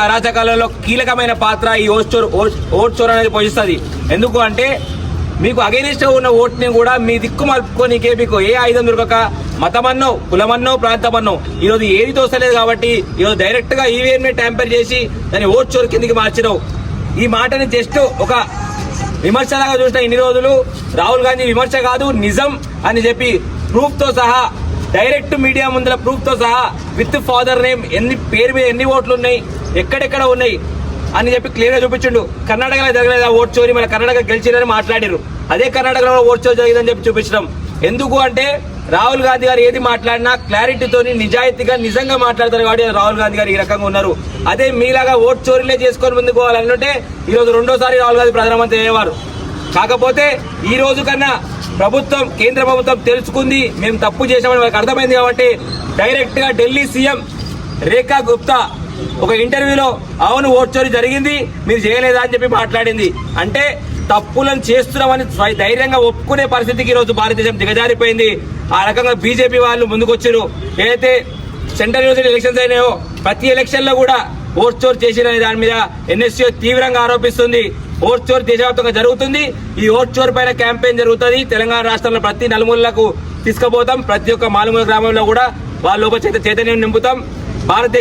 అరాచకాలలో కీలకమైన పాత్ర ఈ ఓట్ చోర్ అనేది పోషిస్తుంది. ఎందుకు అంటే మీకు అగైనిస్ట్ ఉన్న ఓట్ని కూడా మీ దిక్కు మలుపుకోనికే మీకు ఏ ఆయుధం దొరకక మతమన్నో కులమన్నో ప్రాంతమన్నో ఈరోజు ఏది తోసలేదు కాబట్టి ఈరోజు డైరెక్ట్ గా ఈవీఎం ని ట్యాంపర్ చేసి దాన్ని ఓట్ చోర్ కిందికి మార్చినావు. ఈ మాటని జస్ట్ ఒక విమర్శలాగా చూసిన ఇన్ని రోజులు రాహుల్ గాంధీ విమర్శ కాదు నిజం అని చెప్పి ప్రూఫ్ తో సహా డైరెక్ట్ మీడియా ముందర ప్రూఫ్ తో సహా విత్ ఫాదర్ నేమ్ పేరు మీద ఎన్ని ఓట్లు ఉన్నాయి ఎక్కడెక్కడ ఉన్నాయి అని చెప్పి క్లియర్ గా చూపించిండు. కర్ణాటకలో జరగలేదు ఓట్ చోరీ, మన కర్ణాటక గెలిచిందని మాట్లాడారు. అదే కర్ణాటకలో ఓట్ చోరీ జరిగిందని చెప్పి చూపించడం ఎందుకు అంటే రాహుల్ గాంధీ గారు ఏది మాట్లాడినా క్లారిటీతో నిజాయితీగా నిజంగా మాట్లాడతారు కాబట్టి రాహుల్ గాంధీ గారు ఈ రకంగా ఉన్నారు. అదే మీలాగా ఓట్ చోరీలే చేసుకొని ముందుకు పోవాలంటే ఈ రోజు రెండోసారి రాహుల్ గాంధీ ప్రధానమంత్రి అయ్యేవారు. కాకపోతే ఈ రోజు కన్నా ప్రభుత్వం కేంద్ర ప్రభుత్వం తెలుసుకుంది, మేము తప్పు చేశామని వాళ్ళకి అర్థమైంది కాబట్టి డైరెక్ట్ గా ఢిల్లీ సీఎం రేఖా గుప్తా ఒక ఇంటర్వ్యూలో అవును ఓట్ చోరీ జరిగింది మీరు చేయలేదా అని చెప్పి మాట్లాడింది. అంటే తప్పులను చేస్తున్నామని ధైర్యంగా ఒప్పుకునే పరిస్థితికి ఈ రోజు భారతదేశం దిగజారిపోయింది. ఆ రకంగా బీజేపీ వాళ్ళు ముందుకొచ్చారు. ఏదైతే సెంట్రల్ యూనివర్సిటీ ఎలక్షన్స్ అయినాయో ప్రతి ఎలక్షన్ లో కూడా ఓట్ చోర్ చేసిన దాని మీద ఎన్ఎస్యూ తీవ్రంగా ఆరోపిస్తుంది. ఓట్ చోర్ దేశవ్యాప్తంగా జరుగుతుంది. ఈ ఓట్ చోర్ పైన క్యాంపెయిన్ జరుగుతుంది. తెలంగాణ రాష్ట్రంలో ప్రతి నలుమూలలకు తీసుకుపోతాం. ప్రతి ఒక్క మారుమూల గ్రామంలో కూడా వాళ్ళ లోపల చైతన్యం నింపుతాం. భారతదేశ